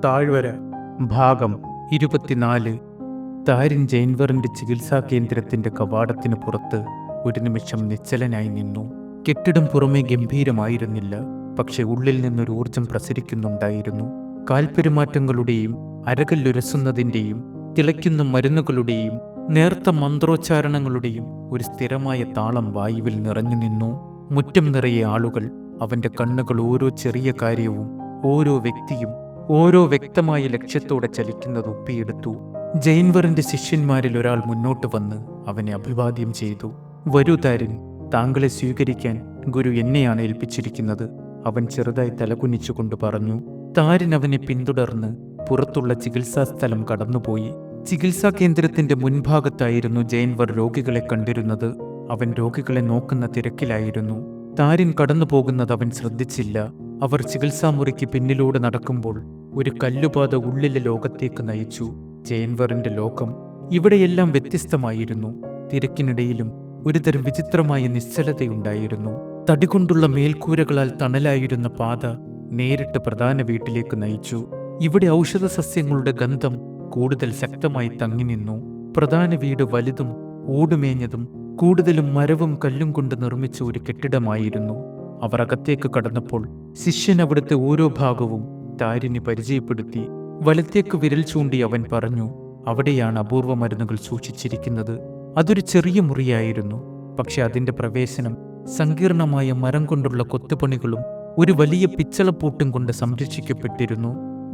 താഴ്വര ഭാഗം 24. താരിൻ ജൈൻവറിന്റെ ചികിത്സാ കേന്ദ്രത്തിന്റെ കവാടത്തിന് പുറത്ത് ഒരു നിമിഷം നിശ്ചലനായി നിന്നു. കെട്ടിടം പുറമേ ഗംഭീരമായിരുന്നില്ല, പക്ഷെ ഉള്ളിൽ നിന്നൊരു ഊർജം പ്രസരിക്കുന്നുണ്ടായിരുന്നു. കാൽപ്പെരുമാറ്റങ്ങളുടെയും അരകല്ലുരസുന്നതിൻ്റെയും തിളയ്ക്കുന്ന മരുന്നുകളുടെയും നേർത്ത മന്ത്രോച്ചാരണങ്ങളുടെയും ഒരു സ്ഥിരമായ താളം വായുവിൽ നിറഞ്ഞു നിന്നു. മുറ്റം നിറയെ ആളുകൾ. അവന്റെ കണ്ണുകൾ ഓരോ ചെറിയ കാര്യവും, ഓരോ വ്യക്തിയും ഓരോ വ്യക്തമായ ലക്ഷ്യത്തോടെ ചലിക്കുന്നത് ഒപ്പിയെടുത്തു. ജൈൻവറിന്റെ ശിഷ്യന്മാരിൽ ഒരാൾ മുന്നോട്ട് വന്ന് അവനെ അഭിവാദ്യം ചെയ്തു. വരൂ താരിൻ, താങ്കളെ സ്വീകരിക്കാൻ ഗുരു എന്നെയാണ് ഏൽപ്പിച്ചിരിക്കുന്നത്. അവൻ ചെറുതായി തലകുനിച്ചുകൊണ്ട് പറഞ്ഞു. താരിൻ അവനെ പിന്തുടർന്ന് പുറത്തുള്ള ചികിത്സാ സ്ഥലം കടന്നുപോയി. ചികിത്സാ കേന്ദ്രത്തിന്റെ മുൻഭാഗത്തായിരുന്നു ജൈൻവർ രോഗികളെ കണ്ടിരുന്നത്. അവൻ രോഗികളെ നോക്കുന്ന തിരക്കിലായിരുന്നു. താരിൻ കടന്നു പോകുന്നത് അവൻ ശ്രദ്ധിച്ചില്ല. അവർ ചികിത്സാമുറിക്ക് പിന്നിലൂടെ നടക്കുമ്പോൾ ഒരു കല്ലുപാത ഉള്ളിലെ ലോകത്തേക്ക് നയിച്ചു. ജൈൻവറിന്റെ ലോകം ഇവിടെയെല്ലാം വ്യത്യസ്തമായിരുന്നു. തിരക്കിനിടയിലും ഒരുതരം വിചിത്രമായ നിശ്ചലതയുണ്ടായിരുന്നു. തടികൊണ്ടുള്ള മേൽക്കൂരകളാൽ തണലായിരുന്ന പാത നേരിട്ട് പ്രധാന വീട്ടിലേക്ക് നയിച്ചു. ഇവിടെ ഔഷധ സസ്യങ്ങളുടെ ഗന്ധം കൂടുതൽ ശക്തമായി തങ്ങി നിന്നു. പ്രധാന വീട് വലുതും ഓടുമേഞ്ഞതും കൂടുതലും മരവും കല്ലും കൊണ്ട് നിർമ്മിച്ച ഒരു കെട്ടിടമായിരുന്നു. അവർ അകത്തേക്ക് കടന്നപ്പോൾ ശിഷ്യൻ അവിടുത്തെ ഓരോ ഭാഗവും താരിന് പരിചയപ്പെടുത്തി. വലത്തേക്ക് വിരൽ ചൂണ്ടി അവൻ പറഞ്ഞു, അവിടെയാണ് അപൂർവ മരുന്നുകൾ സൂക്ഷിച്ചിരിക്കുന്നത്. അതൊരു ചെറിയ മുറിയായിരുന്നു, പക്ഷെ അതിന്റെ പ്രവേശനം സങ്കീർണമായ മരം കൊണ്ടുള്ള കൊത്തുപണികളും ഒരു വലിയ പിച്ചളപ്പൂട്ടും കൊണ്ട് സംരക്ഷിക്കപ്പെട്ടിരുന്നു.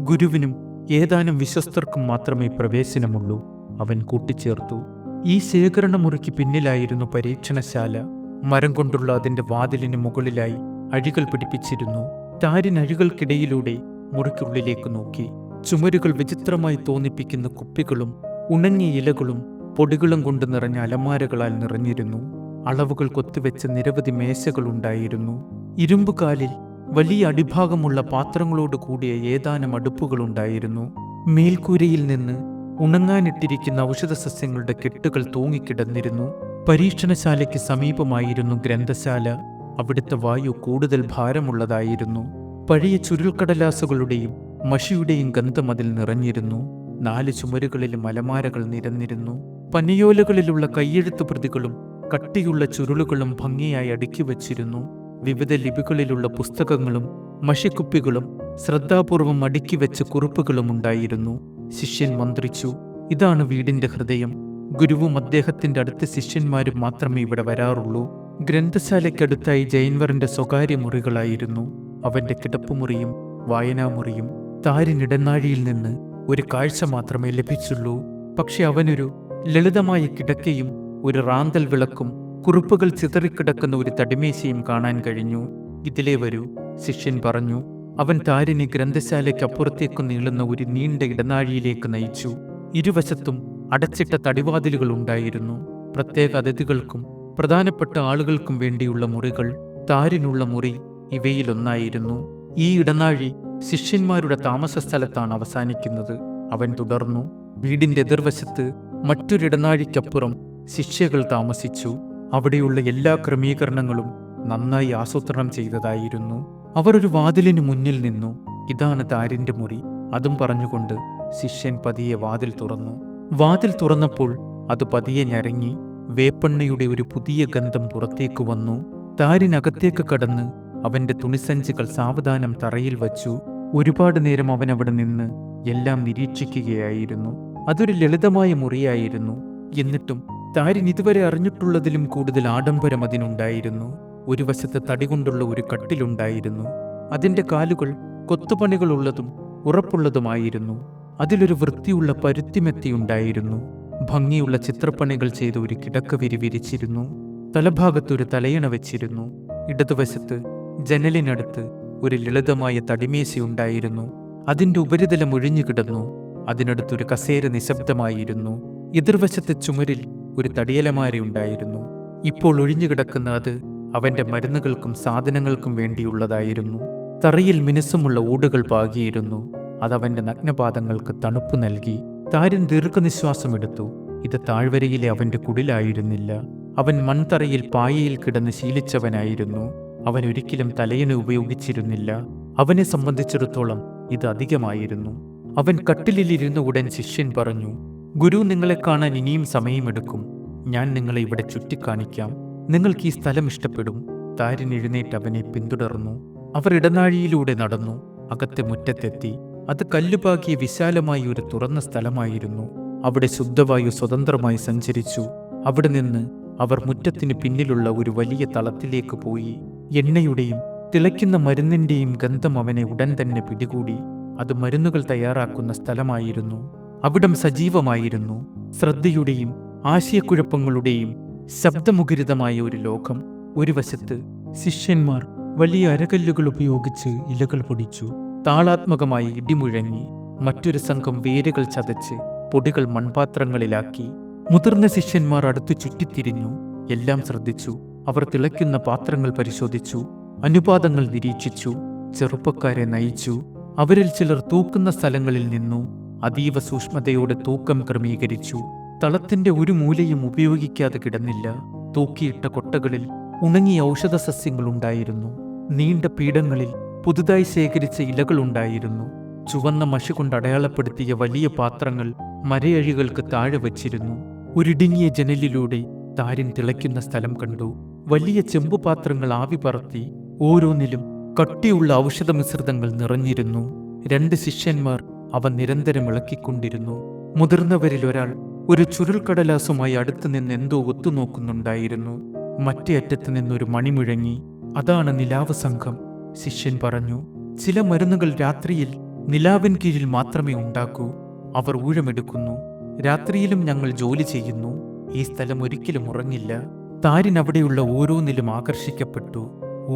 ഗുരുവിനും ഏതാനും വിശ്വസ്തർക്കും മാത്രമേ പ്രവേശനമുള്ളൂ, അവൻ കൂട്ടിച്ചേർത്തു. ഈ ശേഖരണ മുറിക്ക് പിന്നിലായിരുന്നു പരീക്ഷണശാല. മരം കൊണ്ടുള്ള അതിന്റെ വാതിലിന് മുകളിലായി അഴികൾ പിടിപ്പിച്ചിരുന്നു. താരിൻ അഴികൾക്കിടയിലൂടെ മുറിക്കുള്ളിലേക്ക് നോക്കി. ചുമരുകൾ വിചിത്രമായി തോന്നിപ്പിക്കുന്ന കുപ്പികളും ഉണങ്ങിയ ഇലകളും പൊടികളും കൊണ്ട് നിറഞ്ഞ അലമാരകളാൽ നിറഞ്ഞിരുന്നു. അളവുകൾ കൊത്തുവെച്ച നിരവധി മേശകളുണ്ടായിരുന്നു. ഇരുമ്പുകാലിൽ വലിയ അടിഭാഗമുള്ള പാത്രങ്ങളോട് കൂടിയ ഏതാനും അടുപ്പുകളുണ്ടായിരുന്നു. മേൽക്കൂരയിൽ നിന്ന് ഉണങ്ങാനിട്ടിരിക്കുന്ന ഔഷധസസ്യങ്ങളുടെ കെട്ടുകൾ തൂങ്ങിക്കിടന്നിരുന്നു. പരീക്ഷണശാലയ്ക്ക് സമീപമായിരുന്നു ഗ്രന്ഥശാല. അവിടുത്തെ വായു കൂടുതൽ ഭാരമുള്ളതായിരുന്നു. പഴയ ചുരുൾക്കടലാസുകളുടെയും മഷിയുടെയും ഗന്ധം അതിൽ നിറഞ്ഞിരുന്നു. 4 ചുമരുകളിലും അലമാരകൾ നിരന്നിരുന്നു. പനിയോലകളിലുള്ള കയ്യെഴുത്തു പ്രതികളും കട്ടിയുള്ള ചുരുളുകളും ഭംഗിയായി അടുക്കി വച്ചിരുന്നു. വിവിധ ലിപികളിലുള്ള പുസ്തകങ്ങളും മഷിക്കുപ്പികളും ശ്രദ്ധാപൂർവം അടുക്കി വെച്ച കുറിപ്പുകളും ഉണ്ടായിരുന്നു. ശിഷ്യൻ മന്ത്രിച്ചു, ഇതാണ് വീടിന്റെ ഹൃദയം. ഗുരുവും അദ്ദേഹത്തിന്റെ അടുത്ത ശിഷ്യന്മാരും മാത്രമേ ഇവിടെ വരാറുള്ളൂ. ഗ്രന്ഥശാലയ്ക്കടുത്തായി ജൈൻവറിന്റെ സ്വകാര്യ മുറികളായിരുന്നു. അവന്റെ കിടപ്പുമുറിയും വായനാമുറിയും താരിനിടനാഴിയിൽ നിന്ന് ഒരു കാഴ്ച മാത്രമേ ലഭിച്ചുള്ളൂ. പക്ഷെ അവനൊരു ലളിതമായ കിടക്കയും ഒരു റാന്തൽ വിളക്കും കുറിപ്പുകൾ ചിതറിക്കിടക്കുന്ന ഒരു തടിമേശയും കാണാൻ കഴിഞ്ഞു. ഇതിലേ വരൂ, ശിഷ്യൻ പറഞ്ഞു. അവൻ താരിനെ ഗ്രന്ഥശാലയ്ക്കപ്പുറത്തേക്ക് നീളുന്ന ഒരു നീണ്ട ഇടനാഴിയിലേക്ക് നയിച്ചു. ഇരുവശത്തും അടച്ചിട്ട തടിവാതിലുകൾ ഉണ്ടായിരുന്നു. പ്രത്യേക അതിഥികൾക്കും പ്രധാനപ്പെട്ട ആളുകൾക്കും വേണ്ടിയുള്ള മുറികൾ. താരിനുള്ള മുറി ഇവയിലൊന്നായിരുന്നു. ഈ ഇടനാഴി ശിഷ്യന്മാരുടെ താമസ സ്ഥലത്താണ് അവസാനിക്കുന്നത്. അവൻ തുടർന്നു. വീടിന്റെ എതിർവശത്ത് മറ്റൊരിടനാഴിക്കപ്പുറം ശിഷ്യകൾ താമസിച്ചു. അവിടെയുള്ള എല്ലാ ക്രമീകരണങ്ങളും നന്നായി ആസൂത്രണം ചെയ്തതായിരുന്നു. അവർ ഒരു വാതിലിന് മുന്നിൽ നിന്നു. ഇതാണ് താരിന്റെ മുറി, അതും പറഞ്ഞുകൊണ്ട് ശിഷ്യൻ പതിയെ വാതിൽ തുറന്നു. വാതിൽ തുറന്നപ്പോൾ അത് പതിയെ ഞരങ്ങി. വേപ്പെണ്ണയുടെ ഒരു പുതിയ ഗന്ധം പുറത്തേക്ക് വന്നു. താരിനകത്തേക്ക് കടന്ന് അവന്റെ തുണിസഞ്ചികൾ സാവധാനം തറയിൽ വച്ചു. ഒരുപാട് നേരം അവൻ അവിടെ നിന്ന് എല്ലാം നിരീക്ഷിക്കുകയായിരുന്നു. അതൊരു ലളിതമായ മുറിയായിരുന്നു. എന്നിട്ടും താരിൻ ഇതുവരെ അറിഞ്ഞിട്ടുള്ളതിലും കൂടുതൽ ആഡംബരം അതിനുണ്ടായിരുന്നു. ഒരു വശത്ത് തടികൊണ്ടുള്ള ഒരു കട്ടിലുണ്ടായിരുന്നു. അതിന്റെ കാലുകൾ കൊത്തുപണികളുള്ളതും ഉറപ്പുള്ളതുമായിരുന്നു. അതിലൊരു വൃത്തിയുള്ള പരുത്തിമെത്തിയുണ്ടായിരുന്നു. ഭംഗിയുള്ള ചിത്രപ്പണികൾ ചെയ്ത ഒരു കിടക്കവിരി വിരിച്ചിരുന്നു. തലഭാഗത്തൊരു തലയണ വെച്ചിരുന്നു. ഇടതുവശത്ത് ജനലിനടുത്ത് ഒരു ലളിതമായ തടിമേശയുണ്ടായിരുന്നു. അതിന്റെ ഉപരിതലം ഒഴിഞ്ഞുകിടന്നു. അതിനടുത്തൊരു കസേര നിശബ്ദമായിരുന്നു. എതിർവശത്തെ ചുമരിൽ ഒരു തടിയലമാരയുണ്ടായിരുന്നു. ഇപ്പോൾ ഒഴിഞ്ഞുകിടക്കുന്ന അത് അവന്റെ മരുന്നുകൾക്കും സാധനങ്ങൾക്കും വേണ്ടിയുള്ളതായിരുന്നു. തറയിൽ മിനുസമുള്ള ഓടുകൾ പാകിയിരുന്നു. അതവന്റെ നഗ്നപാദങ്ങൾക്ക് തണുപ്പ് നൽകി. താരിൻ ദീർഘനിശ്വാസമെടുത്തു. ഇത് താഴ്വരയിലെ അവന്റെ കുടിലായിരുന്നില്ല. അവൻ മൺതറയിൽ പായയിൽ കിടന്ന് ശീലിച്ചവനായിരുന്നു. അവൻ ഒരിക്കലും തലയണ ഉപയോഗിച്ചിരുന്നില്ല. അവനെ സംബന്ധിച്ചിടത്തോളം ഇത് അധികമായിരുന്നു. അവൻ കട്ടിലിരുന്ന ഉടൻ ശിഷ്യൻ പറഞ്ഞു, ഗുരു, നിങ്ങളെ കാണാൻ ഇനിയും സമയമെടുക്കും. ഞാൻ നിങ്ങളെ ഇവിടെ ചുറ്റിക്കാണിക്കാം. നിങ്ങൾക്ക് ഈ സ്ഥലം ഇഷ്ടപ്പെടും. താരൻ എഴുന്നേറ്റ് അവനെ പിന്തുടർന്നു. അവർ ഇടനാഴിയിലൂടെ നടന്നു. അകത്തെ മുറ്റത്തെത്തി. അത് കല്ലുപാകിയ വിശാലമായ ഒരു തുറന്ന സ്ഥലമായിരുന്നു. അവിടെ ശുദ്ധവായു സ്വതന്ത്രമായി സഞ്ചരിച്ചു. അവിടെ നിന്ന് അവർ മുറ്റത്തിന് പിന്നിലുള്ള ഒരു വലിയ തളത്തിലേക്ക് പോയി. എണ്ണയുടെയും തിളയ്ക്കുന്ന മരുന്നിന്റെയും ഗന്ധം അവനെ ഉടൻ തന്നെ പിടികൂടി. അത് മരുന്നുകൾ തയ്യാറാക്കുന്ന സ്ഥലമായിരുന്നു. അവിടം സജീവമായിരുന്നു. ശ്രദ്ധയുടെയും ആശയക്കുഴപ്പങ്ങളുടെയും ശബ്ദമുഖരിതമായ ഒരു ലോകം. ഒരു വശത്ത് ശിഷ്യന്മാർ വലിയ അരകല്ലുകൾ ഉപയോഗിച്ച് ഇലകൾ പൊടിച്ചു. താളാത്മകമായി ഇടിമുഴങ്ങി. മറ്റൊരു സംഘം വേരുകൾ ചതച്ച് പൊടികൾ മൺപാത്രങ്ങളിലാക്കി. മുതിർന്ന ശിഷ്യന്മാർ അടുത്തു ചുറ്റിത്തിരിഞ്ഞു. എല്ലാം ശ്രദ്ധിച്ചു. അവർ തിളയ്ക്കുന്ന പാത്രങ്ങൾ പരിശോധിച്ചു. അനുപാതങ്ങൾ നിരീക്ഷിച്ചു. ചെറുപ്പക്കാരെ നയിച്ചു. അവരിൽ ചിലർ തൂക്കുന്ന സ്ഥലങ്ങളിൽ നിന്നു. അതീവ സൂക്ഷ്മതയോടെ തൂക്കം ക്രമീകരിച്ചു. തളത്തിന്റെ ഒരു മൂലയും ഉപയോഗിക്കാതെ കിടന്നില്ല. തൂക്കിയിട്ട കൊട്ടകളിൽ ഉണങ്ങിയ ഔഷധ സസ്യങ്ങൾ ഉണ്ടായിരുന്നു. നീണ്ട പീഠങ്ങളിൽ പുതുതായി ശേഖരിച്ച ഇലകളുണ്ടായിരുന്നു. ചുവന്ന മഷി കൊണ്ട് അടയാളപ്പെടുത്തിയ വലിയ പാത്രങ്ങൾ മരയഴികൾക്ക് താഴെ വച്ചിരുന്നു. ഒരിടുങ്ങിയ ജനലിലൂടെ താരൻ തിളയ്ക്കുന്ന സ്ഥലം കണ്ടു. വലിയ ചെമ്പുപാത്രങ്ങൾ ആവി പറത്തി. ഓരോന്നിലും കട്ടിയുള്ള ഔഷധ മിശ്രിതങ്ങൾ നിറഞ്ഞിരുന്നു. 2 ശിഷ്യന്മാർ അവ നിരന്തരം ഇളക്കിക്കൊണ്ടിരുന്നു. മുതിർന്നവരിൽ ഒരാൾ ഒരു ചുരുൾക്കടലാസുമായി അടുത്തു നിന്ന് എന്തോ ഒത്തുനോക്കുന്നുണ്ടായിരുന്നു. മറ്റേ അറ്റത്ത് നിന്നൊരു മണി മുഴങ്ങി. അതാണ് നിലാവ് സംഘം. ശിഷ്യൻ പറഞ്ഞു, ചില മരുന്നുകൾ രാത്രിയിൽ നിലാവിൻ കീഴിൽ മാത്രമേ ഉണ്ടാക്കൂ. അവർ ഊഴമെടുക്കുന്നു. രാത്രിയിലും ഞങ്ങൾ ജോലി ചെയ്യുന്നു. ഈ സ്ഥലം ഒരിക്കലും ഉറങ്ങില്ല. താരൻ അവിടെയുള്ള ഓരോന്നിലും ആകർഷിക്കപ്പെട്ടു.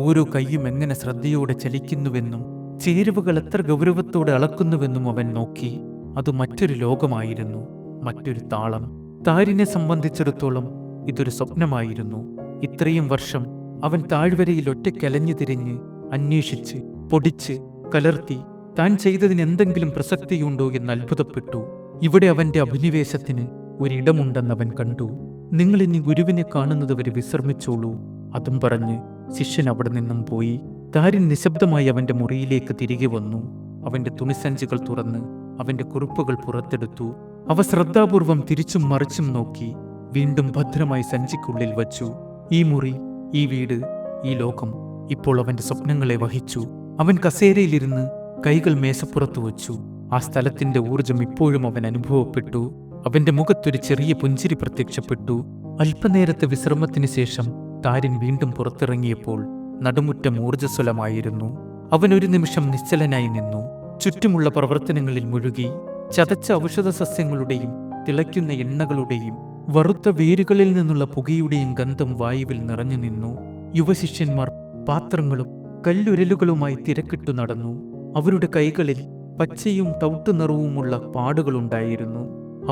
ഓരോ കൈയും എങ്ങനെ ശ്രദ്ധയോടെ ചലിക്കുന്നുവെന്നും ചേരുവകൾ എത്ര ഗൗരവത്തോടെ അളക്കുന്നുവെന്നും അവൻ നോക്കി. അത് മറ്റൊരു ലോകമായിരുന്നു, മറ്റൊരു താളം. താരിനെ സംബന്ധിച്ചിടത്തോളം ഇതൊരു സ്വപ്നമായിരുന്നു. ഇത്രയും വർഷം അവൻ താഴ്വരയിൽ ഒറ്റയ്ക്കലഞ്ഞു തിരിഞ്ഞ് അന്വേഷിച്ച് പൊടിച്ച് കലർത്തി താൻ ചെയ്തതിന് എന്തെങ്കിലും പ്രസക്തിയുണ്ടോ എന്ന് അത്ഭുതപ്പെട്ടു. ഇവിടെ അവന്റെ അഭിനിവേശത്തിന് ഒരിടമുണ്ടെന്നവൻ കണ്ടു. നിങ്ങൾ ഇനി ഗുരുവിനെ കാണുന്നത് വരെ വിശ്രമിച്ചോളൂ. അതും പറഞ്ഞ് ശിഷ്യൻ അവിടെ നിന്നും പോയി. താരൻ നിശബ്ദമായി അവന്റെ മുറിയിലേക്ക് തിരികെ വന്നു. അവന്റെ തുണിസഞ്ചികൾ തുറന്ന് അവന്റെ കുറിപ്പുകൾ പുറത്തെടുത്തു. അവ ശ്രദ്ധാപൂർവം തിരിച്ചും മറിച്ചും നോക്കി. വീണ്ടും ഭദ്രമായി സഞ്ചിക്കുള്ളിൽ വച്ചു. ഈ മുറി, ഈ വീട്, ഈ ലോകം ഇപ്പോൾ അവന്റെ സ്വപ്നങ്ങളെ വഹിച്ചു. അവൻ കസേരയിലിരുന്ന് കൈകൾ മേശപ്പുറത്തു വച്ചു. ആ സ്ഥലത്തിന്റെ ഊർജം ഇപ്പോഴും അവൻ അനുഭവപ്പെട്ടു. അവന്റെ മുഖത്തൊരു ചെറിയ പുഞ്ചിരി പ്രത്യക്ഷപ്പെട്ടു. അല്പനേരത്തെ വിശ്രമത്തിന് ശേഷം താരൻ വീണ്ടും പുറത്തിറങ്ങിയപ്പോൾ നടുമുറ്റം ഊർജ്ജസ്വലമായിരുന്നു. അവൻ ഒരു നിമിഷം നിശ്ചലനായി നിന്നു. ചുറ്റുമുള്ള പ്രവർത്തനങ്ങളിൽ മുഴുകി. ചതച്ച ഔഷധ സസ്യങ്ങളുടെയും തിളയ്ക്കുന്ന എണ്ണകളുടെയും വറുത്ത വേരുകളിൽ നിന്നുള്ള പുകയുടെയും ഗന്ധം വായുവിൽ നിറഞ്ഞു നിന്നു. യുവശിഷ്യന്മാർ പാത്രങ്ങളും കല്ലുരലുകളുമായി തിരക്കിട്ടു നടന്നു. അവരുടെ കൈകളിൽ പച്ചയും തൗട്ടു നിറവുമുള്ള പാടുകളുണ്ടായിരുന്നു.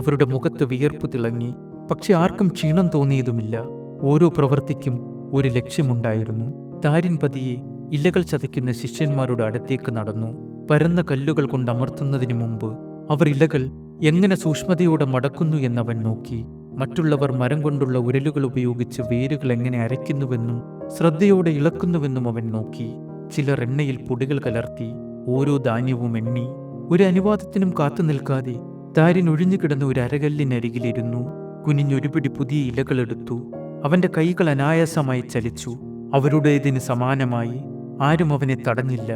അവരുടെ മുഖത്ത് വിയർപ്പ് തിളങ്ങി. പക്ഷെ ആർക്കും ക്ഷീണം തോന്നിയതുമില്ല. ഓരോ പ്രവൃത്തിക്കും ഒരു ലക്ഷ്യമുണ്ടായിരുന്നു. താരിൻ പതിയെ ഇലകൾ ചതയ്ക്കുന്ന ശിഷ്യന്മാരുടെ അടുത്തേക്ക് നടന്നു. പരന്ന കല്ലുകൾ കൊണ്ട് അമർത്തുന്നതിന് മുമ്പ് അവർ ഇലകൾ എങ്ങനെ സൂക്ഷ്മതയോടെ മടക്കുന്നു എന്നവൻ നോക്കി. മറ്റുള്ളവർ മരം കൊണ്ടുള്ള ഉരലുകൾ ഉപയോഗിച്ച് വേരുകൾ എങ്ങനെ അരയ്ക്കുന്നുവെന്നും ശ്രദ്ധയോടെ ഇളക്കുന്നുവെന്നും അവൻ നോക്കി. ചിലർ എണ്ണയിൽ പൊടികൾ കലർത്തി ഓരോ ധാന്യവും എണ്ണി. ഒരു അനുവാദത്തിനും കാത്തു നിൽക്കാതെ താരൻ ഒഴിഞ്ഞുകിടന്ന ഒരു അരകല്ലിനരികിലിരുന്നു. കുനിഞ്ഞൊരു പിടി പുതിയ ഇലകളെടുത്തു. അവന്റെ കൈകൾ അനായാസമായി ചലിച്ചു. അവരുടേതിന് സമാനമായി. ആരും അവനെ തടഞ്ഞില്ല,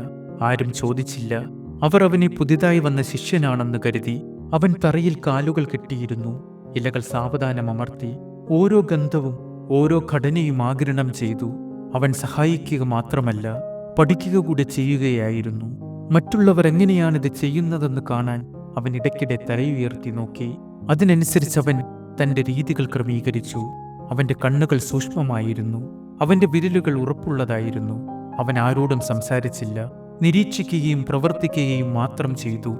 ആരും ചോദിച്ചില്ല. അവർ അവനെ പുതിയതായി വന്ന ശിഷ്യനാണെന്ന് കരുതി. അവൻ തറയിൽ കാലുകൾ കെട്ടിയിരുന്നു. ഇലകൾ സാവധാനം അമർത്തി. ഓരോ ഗന്ധവും ഓരോ ഘടനയും ആഗിരണം ചെയ്തു. അവൻ സഹായിക്കുക മാത്രമല്ല, പഠിക്കുക കൂടെ ചെയ്യുകയായിരുന്നു. മറ്റുള്ളവർ എങ്ങനെയാണിത് ചെയ്യുന്നതെന്ന് കാണാൻ അവൻ ഇടയ്ക്കിടെ തലയുയർത്തി നോക്കി. അതിനനുസരിച്ച് അവൻ തന്റെ രീതികൾ ക്രമീകരിച്ചു. അവന്റെ കണ്ണുകൾ സൂക്ഷ്മമായിരുന്നു. അവന്റെ വിരലുകൾ ഉറപ്പുള്ളതായിരുന്നു. അവൻ ആരോടും സംസാരിച്ചില്ല. നിരീക്ഷിക്കുകയും പ്രവർത്തിക്കുകയും മാത്രം ചെയ്തു.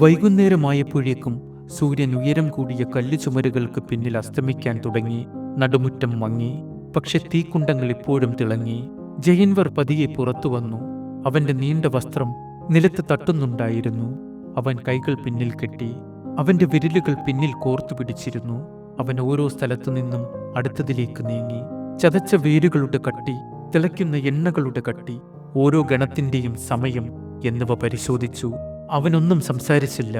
വൈകുന്നേരമായപ്പോഴേക്കും സൂര്യൻ ഉയരം കൂടിയ കല്ലുചുമരുകൾക്ക് പിന്നിൽ അസ്തമിക്കാൻ തുടങ്ങി. നടുമുറ്റം മങ്ങി. പക്ഷെ തീക്കുണ്ടങ്ങൾ ഇപ്പോഴും തിളങ്ങി. ജയൻവർ പതിയെ പുറത്തു വന്നു. അവന്റെ നീണ്ട വസ്ത്രം നിലത്ത് തട്ടുന്നുണ്ടായിരുന്നു. അവൻ കൈകൾ പിന്നിൽ കെട്ടി. അവന്റെ വിരലുകൾ പിന്നിൽ കോർത്തു പിടിച്ചിരുന്നു. അവൻ ഓരോ സ്ഥലത്തു നിന്നും അടുത്തതിലേക്ക് നീങ്ങി. ചതച്ച വേരുകളുടെ കട്ടി, തിളയ്ക്കുന്ന എണ്ണകളുടെ കട്ടി, ഓരോ ഗണത്തിന്റെയും സമയം എന്നിവ പരിശോധിച്ചു. അവനൊന്നും സംസാരിച്ചില്ല.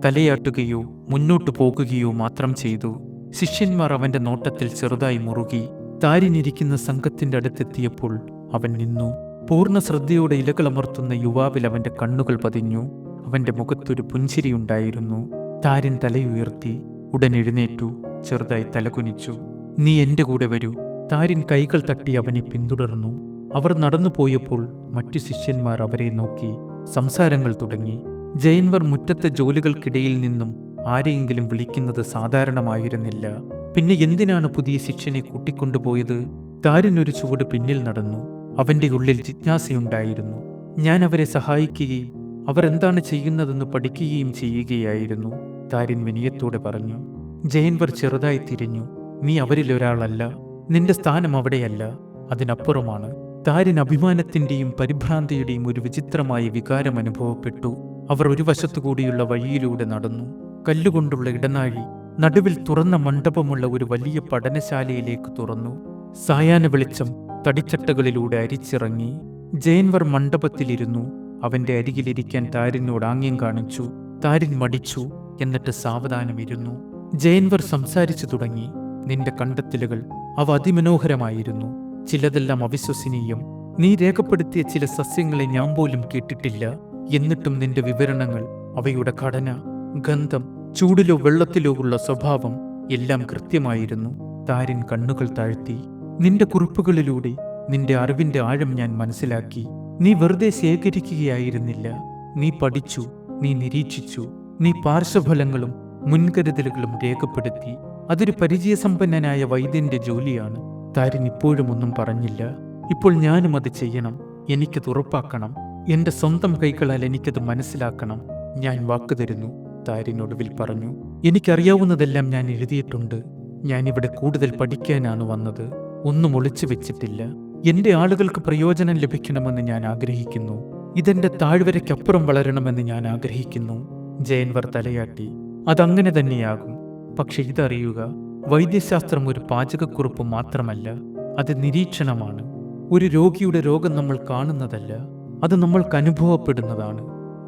തലയാട്ടുകയോ മുന്നോട്ടു പോകുകയോ മാത്രം ചെയ്തു. ശിഷ്യന്മാർ അവന്റെ നോട്ടത്തിൽ ചെറുതായി മുറുകി. താരിനിരിക്കുന്ന സംഘത്തിന്റെ അടുത്തെത്തിയപ്പോൾ അവൻ നിന്നു. പൂർണ്ണ ശ്രദ്ധയോടെ ഇലകളമർത്തുന്ന യുവാവിൽ അവന്റെ കണ്ണുകൾ പതിഞ്ഞു. അവന്റെ മുഖത്തൊരു പുഞ്ചിരിയുണ്ടായിരുന്നു. താരിൻ തലയുയർത്തി. ഉടൻ എഴുന്നേറ്റു. ചെറുതായി തലകുനിച്ചു. "നീ എന്റെ കൂടെ വരൂ." താരിൻ കൈകൾ തട്ടി അവനെ പിന്തുടർന്നു. അവർ നടന്നു പോയപ്പോൾ മറ്റു ശിഷ്യന്മാർ അവരെ നോക്കി. സംസാരങ്ങൾ തുടങ്ങി. ജൈൻവർ മുറ്റത്തെ ജോലികൾക്കിടയിൽ നിന്നും ആരെയെങ്കിലും വിളിക്കുന്നത് സാധാരണമായിരുന്നില്ല. പിന്നെ എന്തിനാണ് പുതിയ ശിഷ്യനെ കൂട്ടിക്കൊണ്ടുപോയത്? താരിൻ ഒരു ചുവട് പിന്നിൽ നടന്നു. അവന്റെ ഉള്ളിൽ ജിജ്ഞാസയുണ്ടായിരുന്നു. ഞാൻ അവരെ സഹായിക്കുകയും അവർ എന്താണ് ചെയ്യുന്നതെന്ന് പഠിക്കുകയും ചെയ്യുകയായിരുന്നു. താരിൻ വിനയത്തോടെ പറഞ്ഞു. ജൈൻവർ ചെറുതായി തിരിഞ്ഞു. "നീ അവരിലൊരാളല്ല. നിന്റെ സ്ഥാനം അവിടെയല്ല, അതിനപ്പുറമാണ്." താരിൻ അഭിമാനത്തിന്റെയും പരിഭ്രാന്തിയുടെയും ഒരു വിചിത്രമായ വികാരം അനുഭവപ്പെട്ടു. അവർ ഒരു വശത്തുകൂടിയുള്ള വഴിയിലൂടെ നടന്നു. കല്ലുകൊണ്ടുള്ള ഇടനാഴി നടുവിൽ തുറന്ന മണ്ഡപമുള്ള ഒരു വലിയ പഠനശാലയിലേക്ക് തുറന്നു. സായാഹ്ന വെളിച്ചം തടിച്ചട്ടകളിലൂടെ അരിച്ചിറങ്ങി. ജൈൻവർ മണ്ഡപത്തിലിരുന്നു. അവന്റെ അരികിലിരിക്കാൻ താരിനോട് ആംഗ്യം കാണിച്ചു. താരിൻ മടിച്ചു. എന്നിട്ട് സാവധാനം ഇരുന്നു. ജൈൻവർ സംസാരിച്ചു തുടങ്ങി. "നിന്റെ കണ്ടെത്തലുകൾ അവ അതിമനോഹരമായിരുന്നു. ചിലതെല്ലാം അവിശ്വസനീയം. നീ രേഖപ്പെടുത്തിയ ചില സസ്യങ്ങളെ ഞാൻ പോലും കേട്ടിട്ടില്ല. എന്നിട്ടും നിന്റെ വിവരണങ്ങൾ, അവയുടെ ഘടന, ഗന്ധം, ചൂടിലോ വെള്ളത്തിലോ ഉള്ള സ്വഭാവം എല്ലാം കൃത്യമായിരുന്നു." താരിൻ കണ്ണുകൾ താഴ്ത്തി. "നിന്റെ കുറിപ്പുകളിലൂടെ നിന്റെ അറിവിന്റെ ആഴം ഞാൻ മനസ്സിലാക്കി. നീ വെറുതെ ശേഖരിക്കുകയായിരുന്നില്ല. നീ പഠിച്ചു, നീ നിരീക്ഷിച്ചു, നീ പാർശ്വഫലങ്ങളും മുൻകരുതലുകളും രേഖപ്പെടുത്തി. അതൊരു പരിചയസമ്പന്നനായ വൈദ്യന്റെ ജോലിയാണ്." താരിൻ ഇപ്പോഴും ഒന്നും പറഞ്ഞില്ല. "ഇപ്പോൾ ഞാനും അത് ചെയ്യണം. എനിക്കത് ഉറപ്പാക്കണം. എന്റെ സ്വന്തം കൈകളാൽ എനിക്കത് മനസ്സിലാക്കണം. ഞാൻ വാക്ക് തരുന്നു." താരിൻ ഒടുവിൽ പറഞ്ഞു. "എനിക്കറിയാവുന്നതെല്ലാം ഞാൻ എഴുതിയിട്ടുണ്ട്. ഞാനിവിടെ കൂടുതൽ പഠിക്കാനാണ് വന്നത്. ഒന്നും ഒളിച്ചു വെച്ചിട്ടില്ല. എന്റെ ആളുകൾക്ക് പ്രയോജനം ലഭിക്കണമെന്ന് ഞാൻ ആഗ്രഹിക്കുന്നു. ഇതെന്റെ താഴ്വരയ്ക്കപ്പുറം വളരണമെന്ന് ഞാൻ ആഗ്രഹിക്കുന്നു." ജൈൻവർ തലയാട്ടി. "അതങ്ങനെ തന്നെയാകും. പക്ഷെ ഇതറിയുക, വൈദ്യശാസ്ത്രം ഒരു പാചകക്കുറിപ്പ് മാത്രമല്ല. അത് നിരീക്ഷണമാണ്. ഒരു രോഗിയുടെ രോഗം നമ്മൾ കാണുന്നതല്ല, അത് നമ്മൾക്ക് അനുഭവപ്പെടുന്നതാണ്,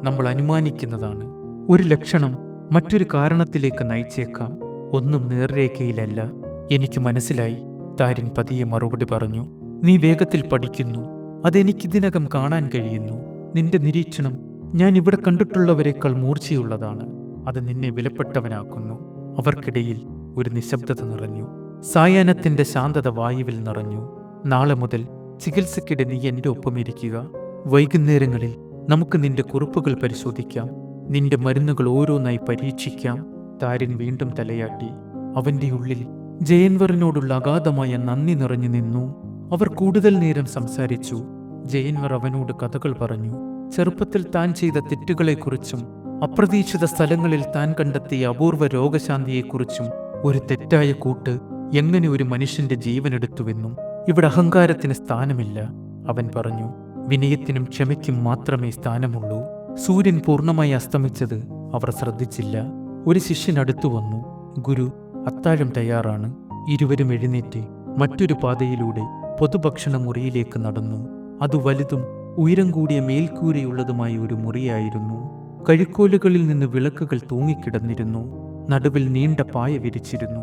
നമ്മൾ അനുമാനിക്കുന്നതാണ്. ഒരു ലക്ഷണം മറ്റൊരു കാരണത്തിലേക്ക് നയിച്ചേക്കാം. ഒന്നും നേർരേഖയിലല്ല." "എനിക്ക് മനസ്സിലായി." താരിൻ പതിയെ മറുപടി പറഞ്ഞു. "നീ വേഗത്തിൽ പഠിക്കുന്നു. അതെനിക്കിതിനകം കാണാൻ കഴിയുന്നു. നിന്റെ നിരീക്ഷണം ഞാൻ ഇവിടെ കണ്ടിട്ടുള്ളവരെക്കാൾ മൂർച്ചയുള്ളതാണ്. അത് നിന്നെ വിലപ്പെട്ടവനാക്കുന്നു." അവർക്കിടയിൽ ഒരു നിശബ്ദത നിറഞ്ഞു. സായാഹ്നത്തിന്റെ ശാന്തത വായുവിൽ നിറഞ്ഞു. "നാളെ മുതൽ ചികിത്സയ്ക്കിടെ നീ എൻ്റെ ഒപ്പം ഇരിക്കുക. വൈകുന്നേരങ്ങളിൽ നമുക്ക് നിന്റെ കുറിപ്പുകൾ പരിശോധിക്കാം. നിന്റെ മരുന്നുകൾ ഓരോന്നായി പരീക്ഷിക്കാം." താരിൻ വീണ്ടും തലയാട്ടി. അവന്റെ ഉള്ളിൽ ജൈൻവറിനോടുള്ള അഗാധമായ നന്ദി നിറഞ്ഞു നിന്നു. അവർ കൂടുതൽ നേരം സംസാരിച്ചു. ജൈൻവർ അവനോട് കഥകൾ പറഞ്ഞു. ചെറുപ്പത്തിൽ താൻ ചെയ്ത തെറ്റുകളെക്കുറിച്ചും അപ്രതീക്ഷിത സ്ഥലങ്ങളിൽ താൻ കണ്ടെത്തിയ അപൂർവ രോഗശാന്തിയെക്കുറിച്ചും, ഒരു തെറ്റായ കൂട്ട് എങ്ങനെ ഒരു മനുഷ്യന്റെ ജീവനെടുത്തുവെന്നും. "ഇവിടെ അഹങ്കാരത്തിന് സ്ഥാനമില്ല," അവൻ പറഞ്ഞു. "വിനയത്തിനും ക്ഷമയ്ക്കും മാത്രമേ സ്ഥാനമുള്ളൂ." സൂര്യൻ പൂർണ്ണമായി അസ്തമിച്ചത് അവർ ശ്രദ്ധിച്ചില്ല. ഒരു ശിഷ്യൻ അടുത്തു വന്നു. "ഗുരു, അത്താഴം തയ്യാറാണ്." ഇരുവരും എഴുന്നേറ്റ് മറ്റൊരു പാതയിലൂടെ പൊതുഭക്ഷണ മുറിയിലേക്ക് നടന്നു. അത് വലുതും ഉയരം കൂടിയ മേൽക്കൂരയുള്ളതുമായ ഒരു മുറിയായിരുന്നു. കഴുക്കോലുകളിൽ നിന്ന് വിളക്കുകൾ തൂങ്ങിക്കിടന്നിരുന്നു. നടുവിൽ നീണ്ട പായ വിരിച്ചിരുന്നു.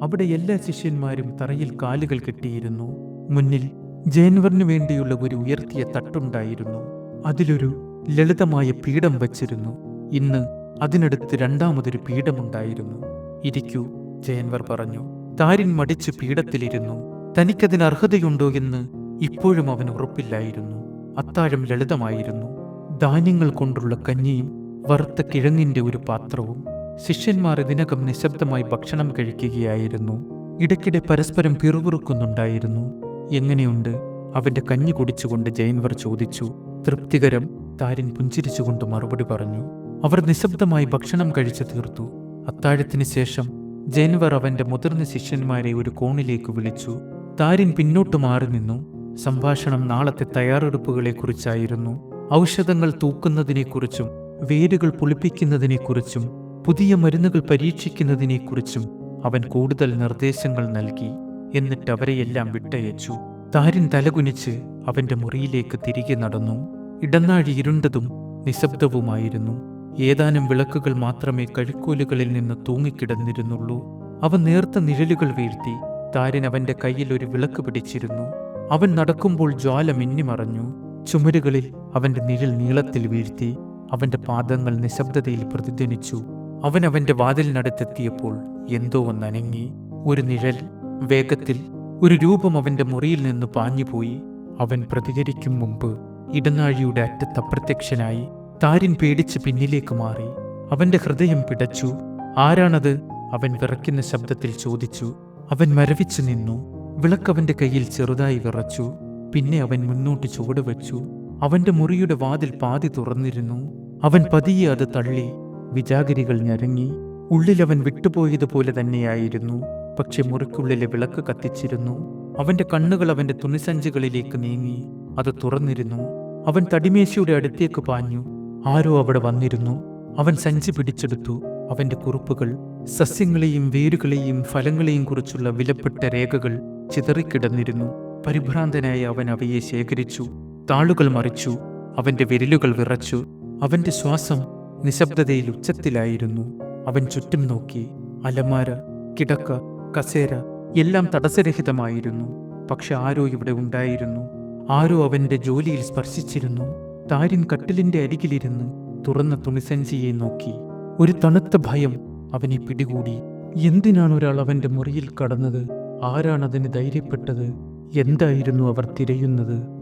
അവിടെ എല്ലാ ശിഷ്യന്മാരും തറയിൽ കാലുകൾ കെട്ടിയിരുന്നു. മുന്നിൽ ജൈൻവറിനു വേണ്ടിയുള്ള ഒരു ഉയർത്തിയ തട്ടുണ്ടായിരുന്നു. അതിലൊരു ലളിതമായ പീഠം വച്ചിരുന്നു. ഇന്ന് അതിനടുത്ത് രണ്ടാമതൊരു പീഠമുണ്ടായിരുന്നു. "ഇരിക്കൂ," ജൈൻവർ പറഞ്ഞു. താരിൻ മടിച്ച് പീഠത്തിലിരുന്നു. തനിക്കതിന് അർഹതയുണ്ടോ എന്ന് ഇപ്പോഴും അവന് ഉറപ്പില്ലായിരുന്നു. അത്താഴം ലളിതമായിരുന്നു. ധാന്യങ്ങൾ കൊണ്ടുള്ള കഞ്ഞിയും വറുത്ത കിഴങ്ങിന്റെ ഒരു പാത്രവും. ശിഷ്യന്മാർ ഇതിനകം നിശബ്ദമായി ഭക്ഷണം കഴിക്കുകയായിരുന്നു. ഇടയ്ക്കിടെ പരസ്പരം പിറുപിറുക്കുന്നുണ്ടായിരുന്നു. "എങ്ങനെയുണ്ട്?" അവന്റെ കഞ്ഞി കുടിച്ചുകൊണ്ട് ജൈൻവർ ചോദിച്ചു. "തൃപ്തികരം," താരിൻ പുഞ്ചിരിച്ചുകൊണ്ട് മറുപടി പറഞ്ഞു. അവർ നിശബ്ദമായി ഭക്ഷണം കഴിച്ചു തീർത്തു. അത്താഴത്തിന് ശേഷം ജൈൻവർ അവന്റെ മുതിർന്ന ശിഷ്യന്മാരെ ഒരു കോണിലേക്ക് വിളിച്ചു. താരിൻ പിന്നോട്ട് മാറി നിന്നു. സംഭാഷണം നാളത്തെ തയ്യാറെടുപ്പുകളെക്കുറിച്ചായിരുന്നു. ഔഷധങ്ങൾ തൂക്കുന്നതിനെക്കുറിച്ചും വേരുകൾ പുളിപ്പിക്കുന്നതിനെക്കുറിച്ചും പുതിയ മരുന്നുകൾ പരീക്ഷിക്കുന്നതിനെക്കുറിച്ചും അവൻ കൂടുതൽ നിർദ്ദേശങ്ങൾ നൽകി. എന്നിട്ട് അവരെയെല്ലാം വിട്ടയച്ചു. താരിൻ തലകുനിച്ച് അവന്റെ മുറിയിലേക്ക് തിരികെ നടന്നു. ഇടനാഴി ഇരുണ്ടതും നിശബ്ദവുമായിരുന്നു. ഏതാനും വിളക്കുകൾ മാത്രമേ കഴുക്കോലുകളിൽ നിന്ന് തൂങ്ങിക്കിടന്നിരുന്നുള്ളൂ. അവ നേർത്ത നിഴലുകൾ വീഴ്ത്തി. താരൻ അവന്റെ കയ്യിൽ ഒരു വിളക്ക് പിടിച്ചിരുന്നു. അവൻ നടക്കുമ്പോൾ ജ്വാല മിന്നിമറഞ്ഞു. ചുമരുകളിൽ അവന്റെ നിഴൽ നീളത്തിൽ വീഴ്ത്തി. അവന്റെ പാദങ്ങൾ നിശബ്ദതയിൽ പ്രതിധ്വനിച്ചു. അവൻ അവന്റെ വാതിലിനടുത്തെത്തിയപ്പോൾ എന്തോ ഒന്നനങ്ങി. ഒരു നിഴൽ, വേഗത്തിൽ ഒരു രൂപം അവന്റെ മുറിയിൽ നിന്ന് പാഞ്ഞുപോയി. അവൻ പ്രതികരിക്കും മുമ്പ് ഇടനാഴിയുടെ അറ്റത്ത് അപ്രത്യക്ഷനായി. താരിൻ പേടിച്ച് പിന്നിലേക്ക് മാറി. അവന്റെ ഹൃദയം പിടച്ചു. ആരാണത്? അവൻ വിറയ്ക്കുന്ന ശബ്ദത്തിൽ ചോദിച്ചു. അവൻ മരവിച്ചു നിന്നു. വിളക്കവന്റെ കയ്യിൽ ചെറുതായി വിറച്ചു. പിന്നെ അവൻ മുന്നോട്ട് ചുവടുവെച്ചു. അവന്റെ മുറിയുടെ വാതിൽ പാതി തുറന്നിരുന്നു. അവൻ പതിയെ അത് തള്ളി. വിജാഗിരികൾ ഞരങ്ങി. ഉള്ളിലവൻ വിട്ടുപോയതുപോലെ തന്നെയായിരുന്നു. പക്ഷെ മുറിക്കുള്ളിലെ വിളക്ക് കത്തിച്ചിരുന്നു. അവന്റെ കണ്ണുകൾ അവന്റെ തുണിസഞ്ചികളിലേക്ക് നീങ്ങി. അത് തുറന്നിരുന്നു. അവൻ തടിമേശയുടെ അടുത്തേക്ക് പാഞ്ഞു. ആരോ അവിടെ വന്നിരുന്നു. അവൻ സഞ്ചി പിടിച്ചെടുത്തു. അവന്റെ കുറിപ്പുകൾ, സസ്യങ്ങളെയും വേരുകളെയും ഫലങ്ങളെയും കുറിച്ചുള്ള വിലപ്പെട്ട രേഖകൾ ചിതറിക്കിടന്നിരുന്നു. പരിഭ്രാന്തനായി അവൻ അവയെ ശേഖരിച്ചു. താളുകൾ മറിച്ചു. അവന്റെ വിരലുകൾ വിറച്ചു. അവന്റെ ശ്വാസം നിശബ്ദതയിൽ ഉച്ചത്തിലായിരുന്നു. അവൻ ചുറ്റും നോക്കി. അലമാര, കിടക്ക, കസേര എല്ലാം തടസ്സരഹിതമായിരുന്നു. പക്ഷെ ആരോ ഇവിടെ ഉണ്ടായിരുന്നു. ആരോ അവന്റെ ജോലിയിൽ സ്പർശിച്ചിരുന്നു. താരിൻ കട്ടിലിന്റെ അരികിലിരുന്ന് തുറന്ന തുണിസഞ്ചിയെ നോക്കി. ഒരു തണുത്ത ഭയം അവനെ പിടികൂടി. എന്തിനാണ് ഒരാൾ അവന്റെ മുറിയിൽ കടന്നത്? ആരാണതിന് ധൈര്യപ്പെട്ടത്? എന്തായിരുന്നു അവർ തിരയുന്നത്?